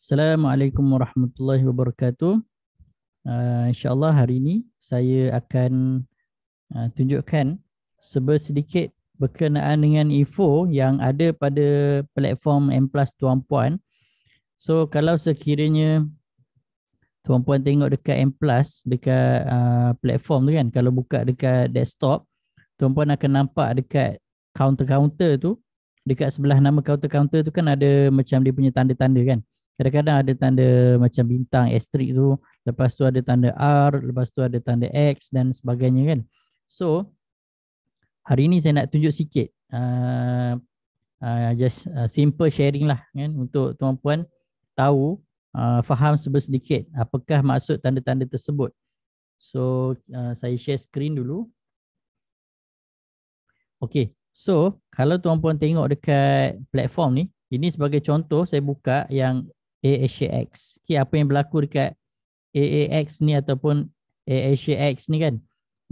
Assalamualaikum warahmatullahi wabarakatuh. InsyaAllah hari ini saya akan tunjukkan sedikit berkenaan dengan info yang ada pada platform M+ tuan-puan. So kalau sekiranya tuan-puan tengok dekat M+, dekat platform tu kan, kalau buka dekat desktop, tuan-puan akan nampak dekat counter-counter tu, dekat sebelah nama counter-counter tu kan ada macam dia punya tanda-tanda kan. Kadang-kadang ada tanda macam bintang asterisk tu, lepas tu ada tanda R, lepas tu ada tanda X dan sebagainya kan. So, hari ni saya nak tunjuk sikit, just simple sharing lah kan, untuk tuan-puan tahu, faham sedikit apakah maksud tanda-tanda tersebut. So, saya share screen dulu. Okay, so kalau tuan-puan tengok dekat platform ni, ini sebagai contoh saya buka yang AASX. Okay, apa yang berlaku dekat AAX ni ataupun AASX ni kan,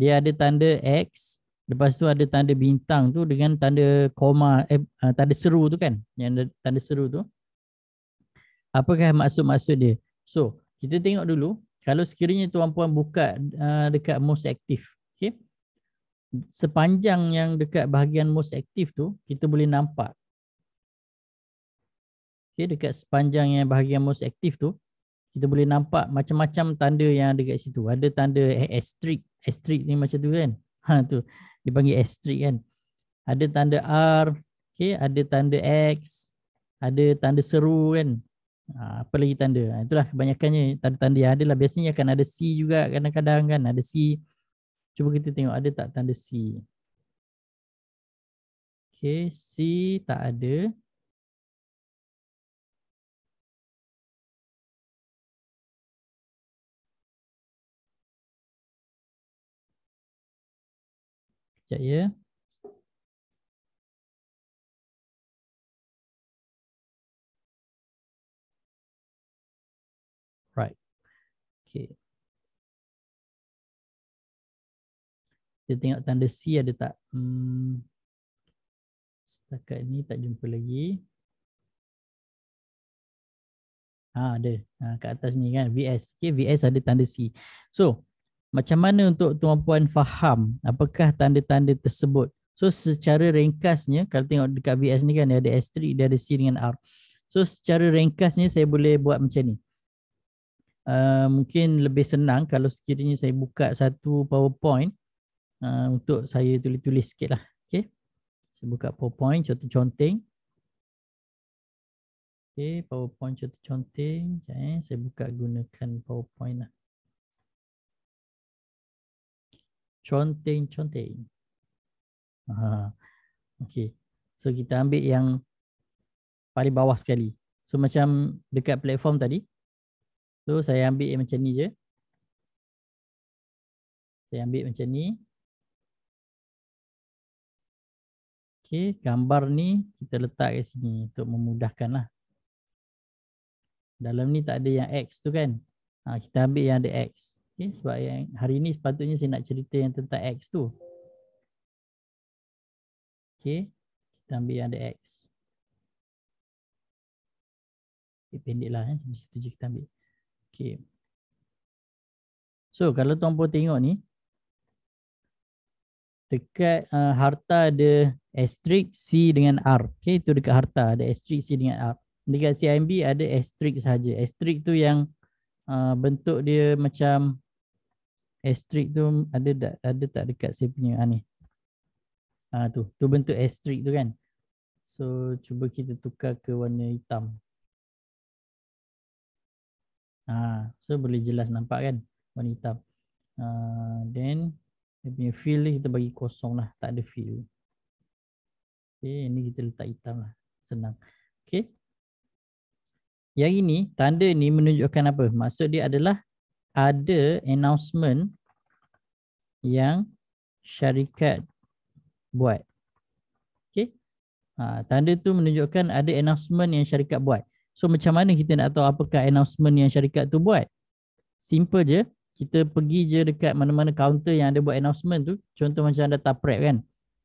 dia ada tanda X, lepas tu ada tanda bintang tu dengan tanda koma, tanda seru tu kan, yang ada tanda seru tu. Apakah maksud-maksud dia? So, kita tengok dulu, kalau sekiranya tuan-puan buka dekat most active, okay, sepanjang yang dekat bahagian most active tu, kita boleh nampak. Okay, dekat sepanjang yang bahagian most active tu, kita boleh nampak macam-macam tanda yang ada kat situ. Ada tanda asterisk, asterisk ni macam tu kan. Tu, dipanggil asterisk kan. Ada tanda R, okay, ada tanda X, ada tanda seru kan. Apa lagi tanda? Itulah kebanyakannya tanda-tanda yang ada lah. Biasanya akan ada C juga kadang-kadang kan. Ada C. Cuba kita tengok ada tak tanda C. Okay, C tak ada. Sekejap ya. Right. Okay. Kita tengok tanda C ada tak? Setakat ni tak jumpa lagi. Ada. Kat atas ni kan, VS. Okay, VS ada tanda C. So, macam mana untuk tuan-puan faham apakah tanda-tanda tersebut? So, secara ringkasnya, kalau tengok dekat VS ni kan, dia ada asterisk, dia ada C dengan R. So, secara ringkasnya saya boleh buat macam ni. Mungkin lebih senang kalau sekiranya saya buka satu PowerPoint untuk saya tulis-tulis sikit lah. Okay. Saya buka PowerPoint, contoh-conteng. Okay, PowerPoint contoh-conteng. Saya buka gunakan PowerPoint lah. Conteng-conteng. Okay. So kita ambil yang paling bawah sekali. So macam dekat platform tadi. So saya ambil yang macam ni je. Saya ambil macam ni. Okay, gambar ni kita letak kat sini untuk memudahkan lah. Dalam ni tak ada yang X tu kan. Kita ambil yang ada X. Okay, sebab yang hari ni sepatutnya saya nak cerita yang tentang X tu. Okay, kita ambil yang ada X. Okay, pendek lah sampai situ je kita ambil. Okay. So kalau tuan-puan tengok ni, dekat harta ada asterisk C dengan R. Okay, itu dekat harta ada asterisk C dengan R. Dekat CIMB ada asterisk saja. Asterisk tu yang bentuk dia macam asterisk tu ada tak dekat saya punya ni. Tu bentuk asterisk tu kan. So cuba kita tukar ke warna hitam. So boleh jelas nampak kan warna hitam. Then dia punya fill ni kita bagi kosong lah, tak ada fill. Okay, ini kita letak hitam lah, senang. Okay. Yang ini, tanda ni menunjukkan apa? Maksud dia adalah ada announcement yang syarikat buat. Okay. Tanda tu menunjukkan ada announcement yang syarikat buat. So macam mana kita nak tahu apakah announcement yang syarikat tu buat? Simple je. Kita pergi je dekat mana-mana counter yang ada buat announcement tu. Contoh macam data prep kan.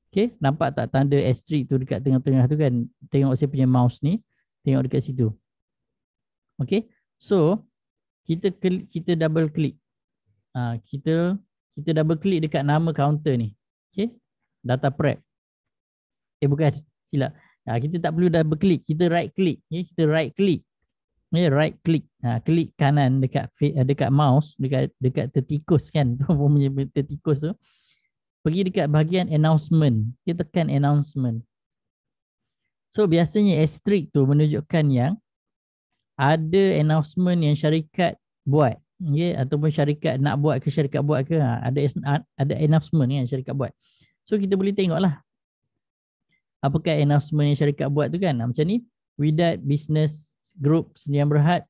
Okay, nampak tak tanda asterisk tu dekat tengah-tengah tu kan? Tengok saya punya mouse ni. Tengok dekat situ. Okay. So kita double klik. Kita double klik dekat nama counter ni. Okay. Data prep. Bukan, silap. Kita tak perlu double klik, kita right click. Okay. Kita right click. Okay, right click. Klik kanan dekat mouse, dekat tertikus kan. Tu punya tertikus tu. Pergi dekat bahagian announcement. Kita tekan announcement. So biasanya asterisk tu menunjukkan yang ada announcement yang syarikat buat. Okay, ataupun syarikat nak buat ke syarikat buat ke, ada announcement yang syarikat buat. So kita boleh tengok lah apakah announcement yang syarikat buat tu kan. Macam ni, Wydad Business Group Sdn Bhd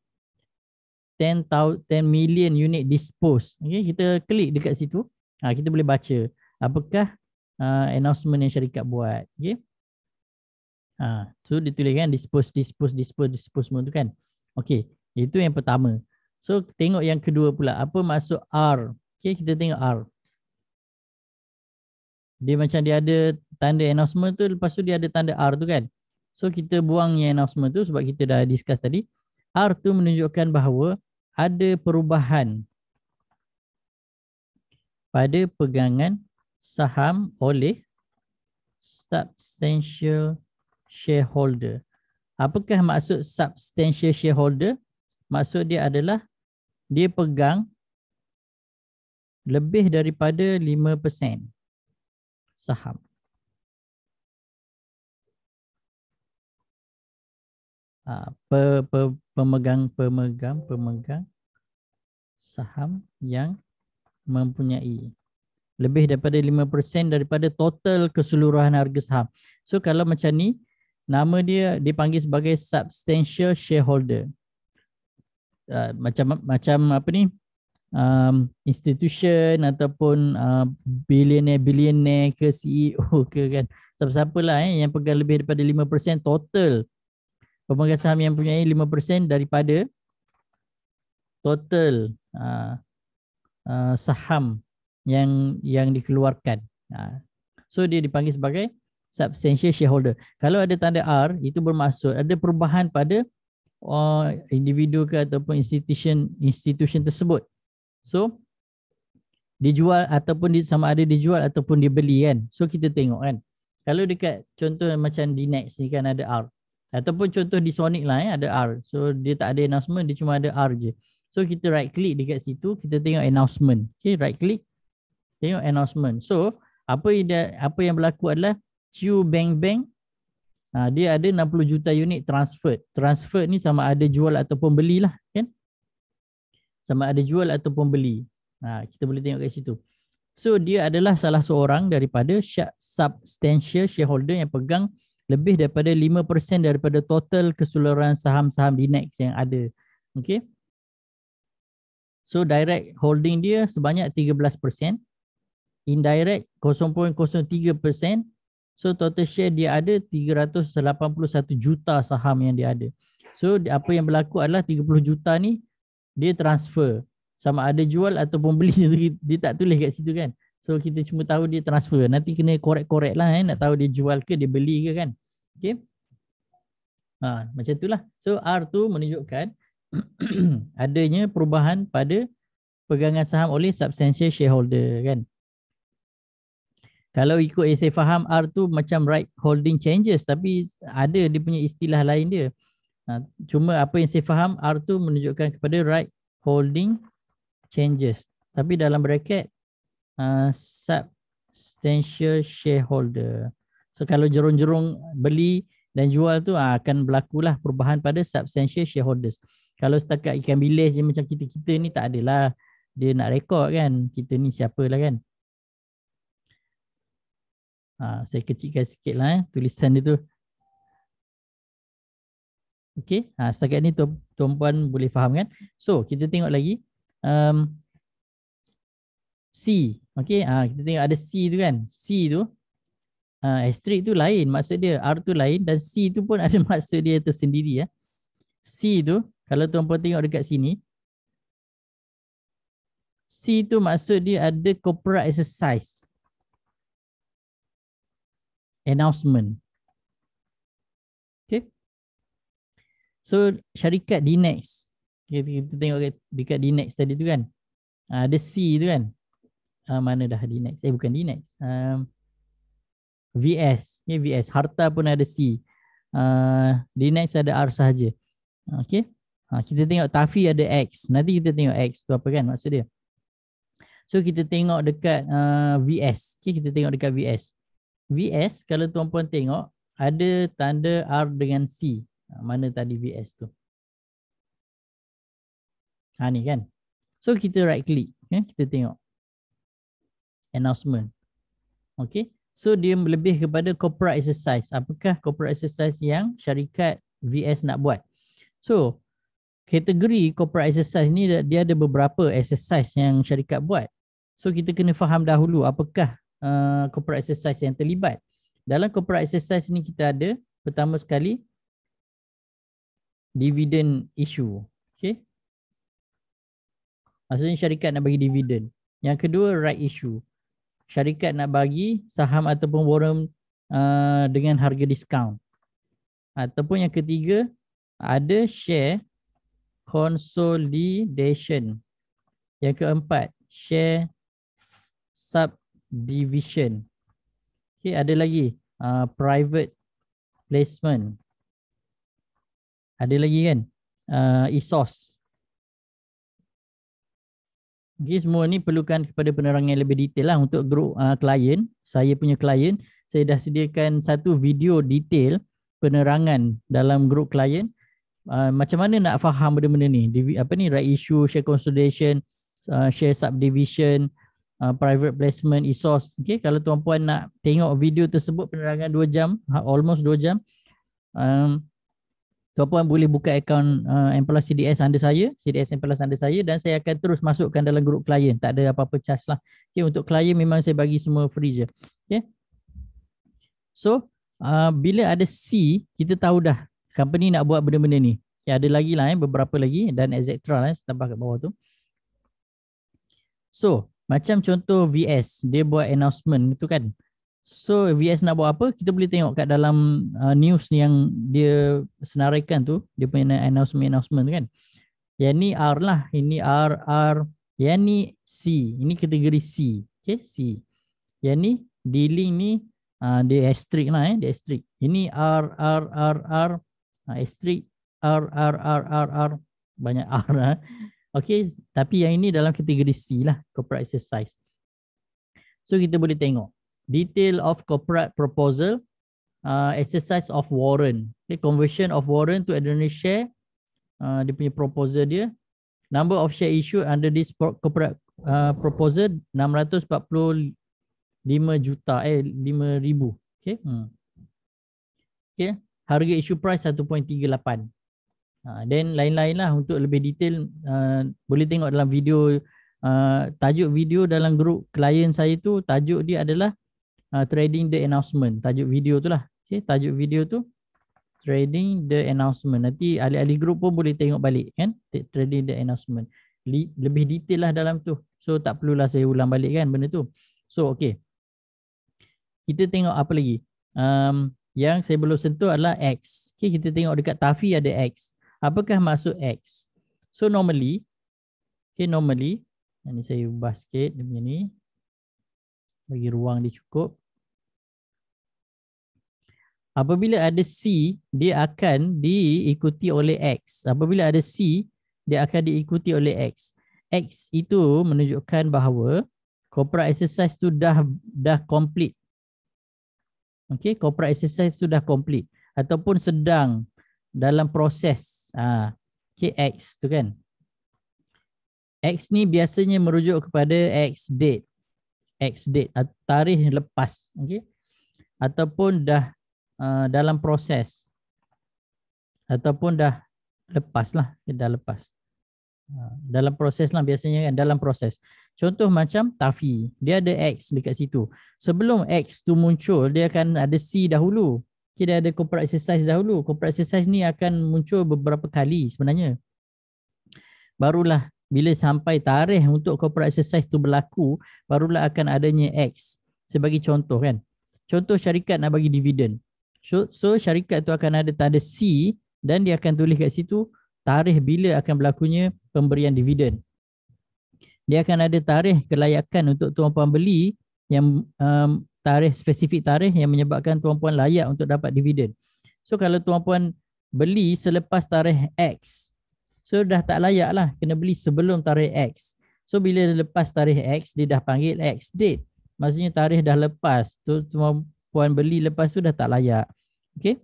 10 million unit disposed. Okay, kita klik dekat situ, kita boleh baca apakah announcement yang syarikat buat. Okay. So ditulis kan dispose semua tu kan. Okay, itu yang pertama. So tengok yang kedua pula, apa maksud R. Okay, kita tengok R. Dia macam dia ada tanda announcement tu, lepas tu dia ada tanda R tu kan. So kita buang yang announcement tu sebab kita dah discuss tadi. R tu menunjukkan bahawa ada perubahan pada pegangan saham oleh substantial shareholder. Apakah maksud substantial shareholder? Maksud dia adalah dia pegang lebih daripada 5% saham. Pemegang saham yang mempunyai lebih daripada 5% daripada total keseluruhan harga saham. So kalau macam ni, nama dia dipanggil sebagai substantial shareholder. Macam apa ni, institution ataupun billionaire ke CEO ke kan, siapa-siapa lah yang pegang lebih daripada 5% total pemegang saham yang mempunyai 5% daripada total saham yang dikeluarkan. So dia dipanggil sebagai substantial shareholder. Kalau ada tanda R, itu bermaksud ada perubahan pada individu ke ataupun institution tersebut. So dijual ataupun sama ada dijual ataupun dibeli kan. So kita tengok kan. Kalau dekat contoh macam di Next ni kan ada R. Ataupun contoh di Sonic lah ada R. So dia tak ada announcement, dia cuma ada R je. So kita right click dekat situ, kita tengok announcement. Okay, right click, tengok announcement. So apa yang berlaku adalah Q Bank Bank, dia ada 60 juta unit transfer. Transfer ni sama ada jual ataupun beli lah kan. Sama ada jual ataupun beli. Kita boleh tengok kat situ. So dia adalah salah seorang daripada substantial shareholder yang pegang lebih daripada 5% daripada total keseluruhan saham-saham di Next yang ada. Okay. So direct holding dia sebanyak 13%. Indirect 0.03%. So total share dia ada 381 juta saham yang dia ada. So apa yang berlaku adalah 30 juta ni dia transfer. Sama ada jual ataupun beli. Dia tak tulis kat situ kan. So kita cuma tahu dia transfer. Nanti kena korek-korek lah nak tahu dia jual ke dia beli ke kan. Okay. Macam itulah. So R tu menunjukkan adanya perubahan pada pegangan saham oleh substantial shareholder kan. Kalau ikut yang saya faham, R tu macam right holding changes, tapi ada dia punya istilah lain dia. Cuma apa yang saya faham, R tu menunjukkan kepada right holding changes. Tapi dalam bracket substantial shareholder. So kalau jerung-jerung beli dan jual tu akan berlakulah perubahan pada substantial shareholders. Kalau setakat ikan bilis je macam kita-kita ni tak adalah dia nak rekod kan. Kita ni siapa lah kan. Saya kecilkan sikit lah tulisan dia tu. Okay, setakat ni tuan-puan boleh faham kan. So kita tengok lagi C. Okay, kita tengok ada C tu kan. C tu asterisk tu lain maksud dia, R tu lain dan C tu pun ada maksud dia tersendiri ya. C tu kalau tuan-puan tengok dekat sini, C tu maksud dia ada corporate exercise announcement. Okay. So syarikat DNEX, kita tengok dekat DNEX tadi tu kan, ada C tu kan, mana dah DNEX, bukan DNEX, VS, VS, harta pun ada C, DNEX ada R sahaja. Okay, kita tengok TAFI ada X, nanti kita tengok X tu apa kan maksud dia. So kita tengok dekat VS, okay, kita tengok dekat VS. VS kalau tuan-puan tengok ada tanda R dengan C. Mana tadi VS tu? Ni kan. So kita right click, kita tengok announcement. Okay, so dia lebih kepada corporate exercise. Apakah corporate exercise yang syarikat VS nak buat? So kategori corporate exercise ni dia ada beberapa exercise yang syarikat buat. So kita kena faham dahulu apakah corporate exercise yang terlibat. Dalam corporate exercise ni kita ada pertama sekali dividend issue. Okay, maksudnya syarikat nak bagi dividen. Yang kedua right issue. Syarikat nak bagi saham ataupun warrant dengan harga diskaun. Ataupun yang ketiga ada share consolidation. Yang keempat share subdivision. Okay, ada lagi private placement. Ada lagi kan ESOS. Okay, semua ni perlukan kepada penerangan yang lebih detail lah untuk grup klien. Saya punya klien, saya dah sediakan satu video detail penerangan dalam grup klien. Macam mana nak faham benda-benda ni, apa ni, right issue, share consolidation, share subdivision, private placement, ESOS. Okay, kalau tuan-puan nak tengok video tersebut penerangan 2 jam, almost 2 jam, tuan-puan boleh buka akaun Empelas CDS under saya, CDS Empelas under saya, dan saya akan terus masukkan dalam grup klien. Tak ada apa-apa charge lah. Okay, untuk klien memang saya bagi semua free je. Okay. So bila ada C, kita tahu dah company nak buat benda-benda ni. Okay, ada lagi lah beberapa lagi dan etc lah, tambah kat bawah tu. So macam contoh VS, dia buat announcement tu kan. So VS nak buat apa? Kita boleh tengok kat dalam news yang dia senaraikan tu, dia punya announcement tu kan. Yang ni R lah, ini R. Yang ni C, ini kategori C. Okay, C. Yang ni dealing ni dia asterisk lah, dia asterisk. Ini R, asterisk R, banyak R lah. Okay, tapi yang ini dalam kategori C lah, corporate exercise. So kita boleh tengok detail of corporate proposal, exercise of warrant, okay, conversion of warrant to ordinary share, dia punya proposal dia, number of share issued under this corporate proposal 645 juta, 5,000. Okay. Okay, harga issue price 1.38. Then lain-lain lah untuk lebih detail, boleh tengok dalam video, tajuk video dalam grup klien saya tu, tajuk dia adalah trading the announcement, tajuk video tu lah. Okay, tajuk video tu trading the announcement. Nanti ahli-ahli grup pun boleh tengok balik kan, trading the announcement. Lebih detail lah dalam tu. So tak perlulah saya ulang balik kan benda tu. So okay, kita tengok apa lagi. Yang saya belum sentuh adalah X. Okay, kita tengok dekat TAFI ada X. Apakah maksud X? So normally, okay, normally, ini saya ubah sikit dia punya ni, bagi ruang dia cukup. Apabila ada C, dia akan diikuti oleh X. Apabila ada C, dia akan diikuti oleh X. X itu menunjukkan bahawa corporate exercise tu dah complete. Okay, corporate exercise tu dah complete ataupun sedang dalam proses. Okay, X tu kan. X ni biasanya merujuk kepada X date, tarikh lepas, okay? Ataupun dah dalam proses, ataupun dah lepas lah, dah lepas. Dalam proses lah biasanya kan, dalam proses. Contoh macam TAFI, dia ada X dekat situ. Sebelum X tu muncul, dia akan ada C dahulu. Okay, dia ada corporate exercise dahulu. Corporate exercise ni akan muncul beberapa kali sebenarnya. Barulah bila sampai tarikh untuk corporate exercise tu berlaku, barulah akan adanya X. Sebagai contoh kan. Contoh syarikat nak bagi dividen. So syarikat tu akan ada tanda C dan dia akan tulis kat situ tarikh bila akan berlakunya pemberian dividen. Dia akan ada tarikh kelayakan untuk tuan-puan beli yang tarikh spesifik tarikh yang menyebabkan tuan-puan layak untuk dapat dividen. So kalau tuan-puan beli selepas tarikh X, so dah tak layak lah, kena beli sebelum tarikh X. So bila lepas tarikh X, dia dah panggil X date. Maksudnya tarikh dah lepas, tu tuan-puan beli lepas tu dah tak layak. Okay.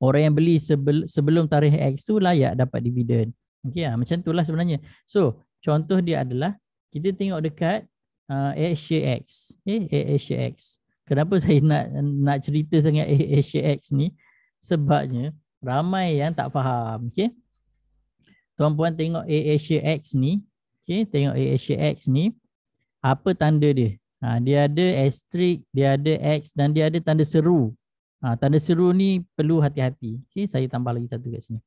Orang yang beli sebelum tarikh X tu layak dapat dividen. Okay, macam itulah sebenarnya. So contoh dia adalah kita tengok dekat ASX. ASX. Kenapa saya nak cerita sangat ASX ni? Sebabnya ramai yang tak faham. Okay. Tuan-puan tengok ASX ni. Okay, tengok ASX ni. Apa tanda dia? Dia ada asterisk, dia ada X dan dia ada tanda seru. Tanda seru ni perlu hati-hati. Okay, saya tambah lagi satu kat sini.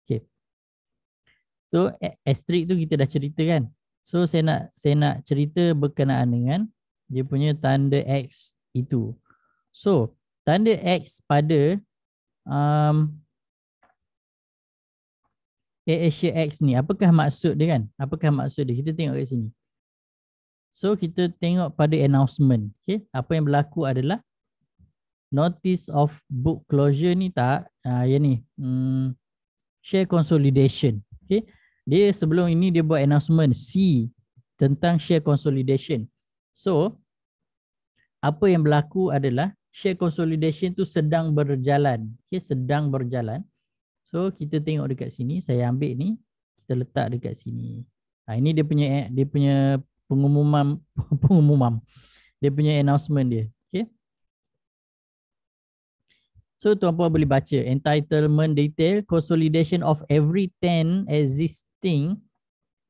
Okay. So asterisk tu kita dah cerita kan. So saya nak cerita berkenaan dengan dia punya tanda X itu. So tanda X pada ASX ni, apakah maksud dia kan? Apakah maksud dia? Kita tengok kat sini. So kita tengok pada announcement. Okay, apa yang berlaku adalah notice of book closure ni tak, yang ni, share consolidation. Okay, dia sebelum ini dia buat announcement C tentang share consolidation. So apa yang berlaku adalah share consolidation tu sedang berjalan. Okay, sedang berjalan. So kita tengok dekat sini, saya ambil ni, kita letak dekat sini. Ini dia punya pengumuman, dia punya announcement dia. Okay. So tuan-puan boleh baca entitlement detail consolidation of every 10 existing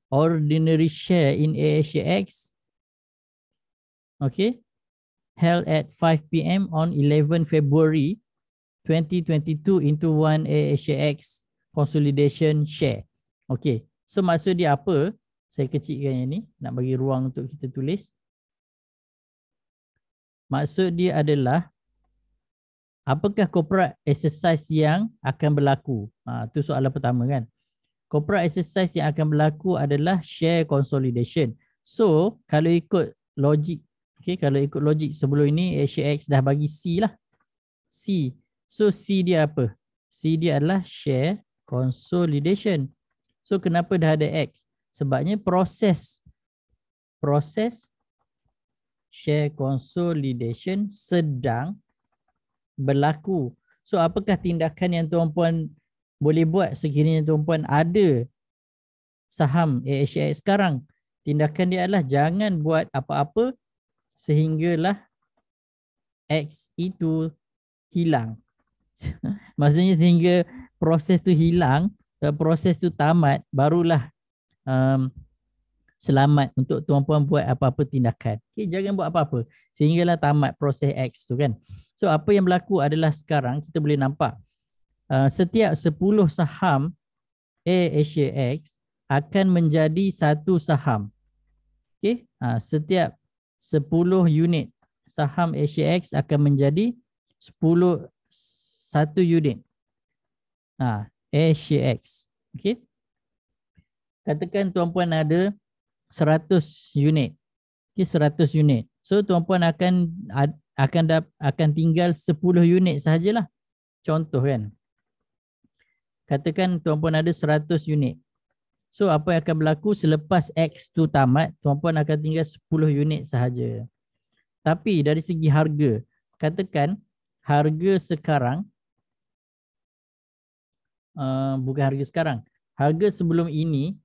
ordinary share in ASX. Okay. Held at 5 PM on 11 February 2022 into one ASX consolidation share. Okay. So maksud dia apa? Saya kecilkan yang ni, nak bagi ruang untuk kita tulis. Maksud dia adalah apakah corporate exercise yang akan berlaku? Itu soalan pertama kan. Corporate exercise yang akan berlaku adalah share consolidation. So, kalau ikut logik, okay, kalau ikut logik sebelum ini ASX dah bagi C lah. C. So, C dia apa? C dia adalah share consolidation. So, kenapa dah ada X? Sebabnya proses share consolidation sedang berlaku. So apakah tindakan yang tuan-puan boleh buat sekiranya tuan-puan ada saham ASX sekarang? Tindakan dia adalah jangan buat apa-apa sehinggalah X itu hilang. Maksudnya sehingga proses tu hilang, proses tu tamat, barulah selamat untuk tuan-puan buat apa-apa tindakan. Okay, jangan buat apa-apa sehinggalah tamat proses X tu kan. So apa yang berlaku adalah sekarang kita boleh nampak setiap 10 saham ASX akan menjadi satu saham. Okay, setiap 10 unit saham ASX akan menjadi 10 satu unit ASX. Okay, katakan tuan-puan ada 100 unit. Okay, 100 unit. So tuan-puan akan tinggal 10 unit sahajalah. Contoh kan. Katakan tuan-puan ada 100 unit. So apa yang akan berlaku selepas X tu tamat, tuan-puan akan tinggal 10 unit sahaja. Tapi dari segi harga, katakan harga sekarang, bukan harga sekarang, harga sebelum ini,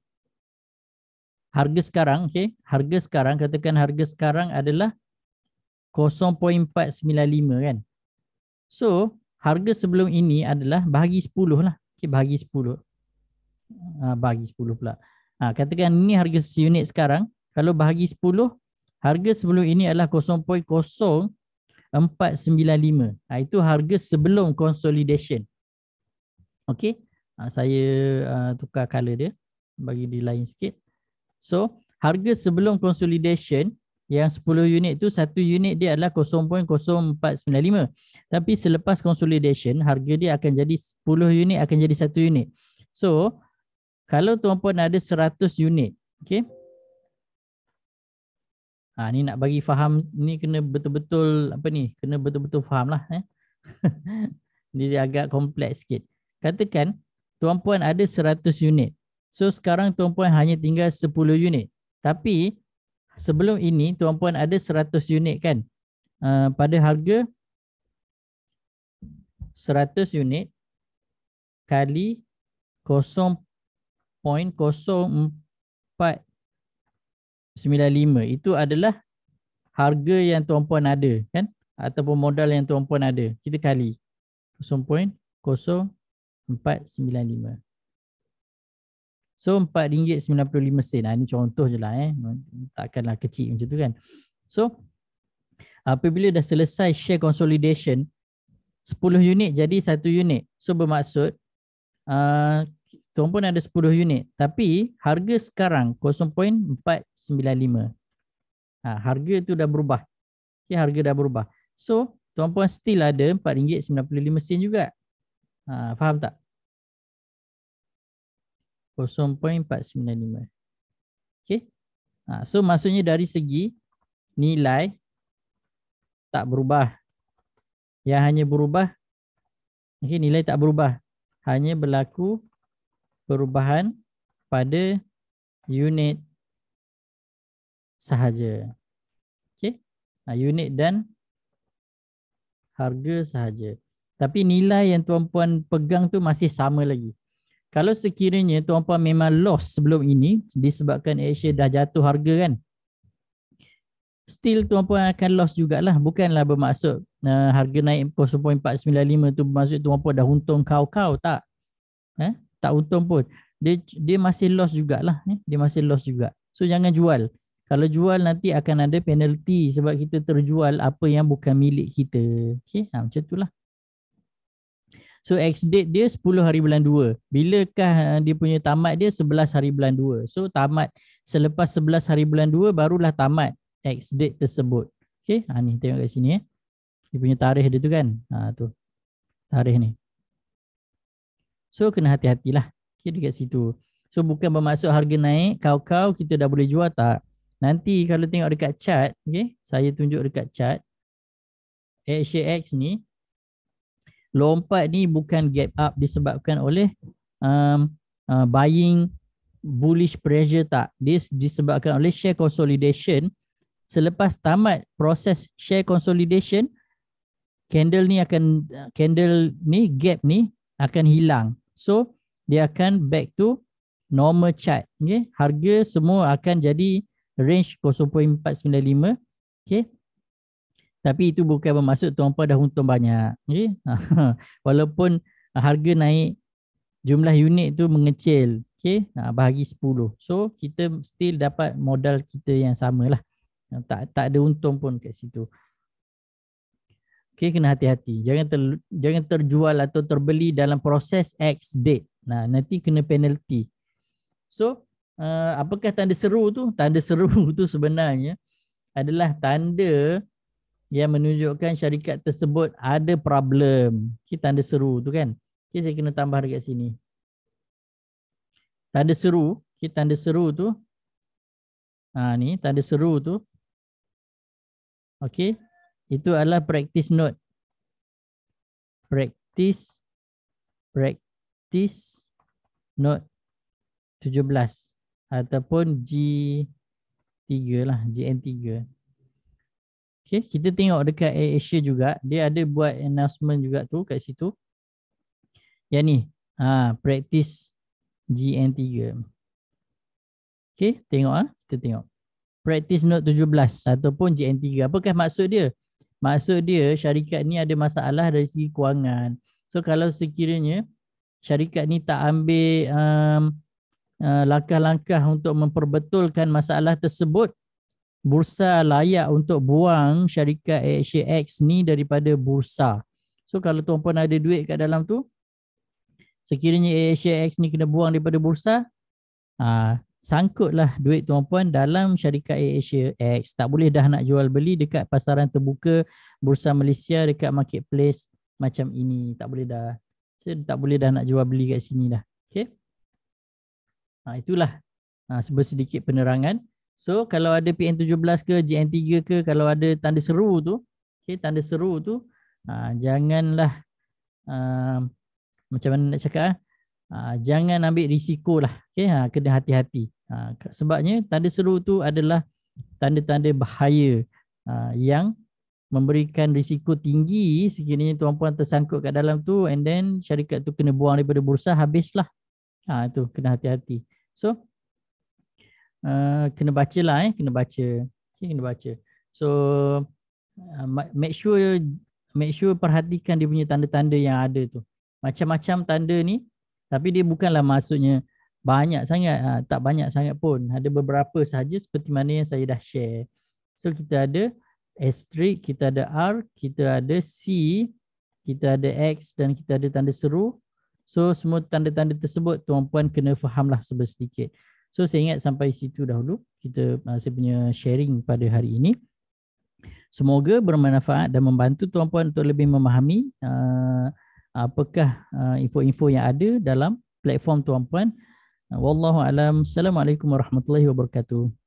harga sekarang, okay, harga sekarang, katakan harga sekarang adalah 0.495 kan. So harga sebelum ini adalah bahagi 10 lah. Okay, bahagi 10. Bahagi 10 pula. Katakan ini harga unit sekarang. Kalau bahagi 10, harga sebelum ini adalah 0.0495. Itu harga sebelum consolidation. Okay. Saya tukar color dia. Bagi dia lain sikit. So, harga sebelum consolidation Yang 10 unit tu, satu unit dia adalah 0.0495. Tapi selepas consolidation, harga dia akan jadi 10 unit akan jadi satu unit. So, kalau tuan-puan ada 100 unit, okay? Ni nak bagi faham, ni kena betul-betul apa ni? Kena betul-betul faham lah. Ni dia agak kompleks sikit. Katakan tuan-puan ada 100 unit. So sekarang tuan-puan hanya tinggal 10 unit. Tapi sebelum ini tuan-puan ada 100 unit kan? Pada harga 100 unit kali 0.0495 itu adalah harga yang tuan-puan ada kan, ataupun modal yang tuan-puan ada, kita kali 0.0495. So RM4.95. Ini contoh je lah, takkanlah kecil macam tu kan. So apabila dah selesai share consolidation, 10 unit jadi satu unit. So bermaksud tuan-puan ada 10 unit, tapi harga sekarang 0.495. Harga tu dah berubah. Okay, harga dah berubah. So, tuan-puan still ada RM4.95 juga. Faham tak? 0.495. Okay. So, maksudnya dari segi nilai tak berubah. Yang hanya berubah, okay, nilai tak berubah. Hanya berlaku perubahan pada unit sahaja. Okay. Unit dan harga sahaja. Tapi nilai yang tuan-puan pegang tu masih sama lagi. Kalau sekiranya tuan-puan memang loss sebelum ini disebabkan AirAsia dah jatuh harga kan, still tuan-puan akan loss jugalah. Bukanlah bermaksud harga naik 0.495 tu bermaksud tuan-puan dah untung kau-kau. Tak. Tak untung pun. Dia masih loss jugalah. Dia masih loss juga. So jangan jual. Kalau jual nanti akan ada penalty sebab kita terjual apa yang bukan milik kita. Okay, macam itulah. So X date dia 10 hari bulan 2. Bilakah dia punya tamat dia 11 hari bulan 2. So tamat selepas 11 hari bulan 2 barulah tamat X date tersebut. Okay, ni tengok kat sini. Dia punya tarikh dia tu kan. Tu tarikh ni. So kena hati-hatilah. Okay, dekat situ. So bukan bermaksud harga naik, kau-kau kita dah boleh jual, tak. Nanti kalau tengok dekat chart, okay, saya tunjuk dekat chart. AirAsia ni, lompat ni bukan gap up disebabkan oleh buying bullish pressure, tak. Dia disebabkan oleh share consolidation. Selepas tamat proses share consolidation, candle ni gap ni akan hilang. So dia akan back to normal chart. Okay? Harga semua akan jadi range 0.495. Okay? Tapi itu bukan bermaksud tuan-puan dah untung banyak. Okay? Walaupun harga naik, jumlah unit tu mengecil. Okay? Bahagi 10. So kita still dapat modal kita yang sama lah. Tak ada untung pun kat situ. Okay, kena hati-hati. Jangan terjual atau terbeli dalam proses X date. Nanti kena penalty. So, apakah tanda seru tu? Tanda seru tu sebenarnya adalah tanda yang menunjukkan syarikat tersebut ada problem. Okay, tanda seru tu kan. Okay, saya kena tambah dekat sini. Tanda seru. Okay, tanda seru tu. Ni tanda seru tu. Okay. Itu adalah practice note. Practice note 17 ataupun G3 lah, GN3. Okay, kita tengok dekat AirAsia juga, dia ada buat announcement juga tu kat situ. Yang ni, practice GN3. Okay, tengok kita tengok. Practice note 17 ataupun GN3. Apakah maksud dia? Maksud dia syarikat ni ada masalah dari segi kewangan. So kalau sekiranya syarikat ni tak ambil langkah-langkah untuk memperbetulkan masalah tersebut, bursa layak untuk buang syarikat AirAsia X ni daripada bursa. So kalau tuan-puan ada duit kat dalam tu, sekiranya AirAsia X ni kena buang daripada bursa, sangkutlah duit tuan-puan dalam syarikat AirAsia X. Tak boleh dah nak jual beli dekat pasaran terbuka Bursa Malaysia, dekat marketplace macam ini. Tak boleh dah. So, tak boleh dah nak jual beli kat sini dah. Okay. Itulah sedikit penerangan. So kalau ada PN17 ke JN3 ke, kalau ada tanda seru tu, okay, tanda seru tu janganlah macam mana nak cakap, jangan ambil risiko lah. Okay, kena hati-hati. Sebabnya tanda seru tu adalah tanda-tanda bahaya yang memberikan risiko tinggi sekiranya tuan-puan tersangkut kat dalam tu, and then syarikat tu kena buang daripada bursa, habislah. Itu kena hati-hati. So kena baca lah, kena baca. Okay, kena baca. So make sure perhatikan dia punya tanda-tanda yang ada tu. Macam-macam tanda ni, tapi dia bukanlah maksudnya banyak sangat, tak banyak sangat pun. Ada beberapa sahaja seperti mana yang saya dah share. So kita ada asterisk, kita ada R, kita ada C, kita ada X dan kita ada tanda seru. So semua tanda-tanda tersebut tuan-puan kena fahamlah sedikit. So saya ingat sampai situ dahulu kita saya punya sharing pada hari ini. Semoga bermanfaat dan membantu tuan-puan untuk lebih memahami apakah info-info yang ada dalam platform tuan-puan. Wallahu alam. Assalamualaikum warahmatullahi wabarakatuh.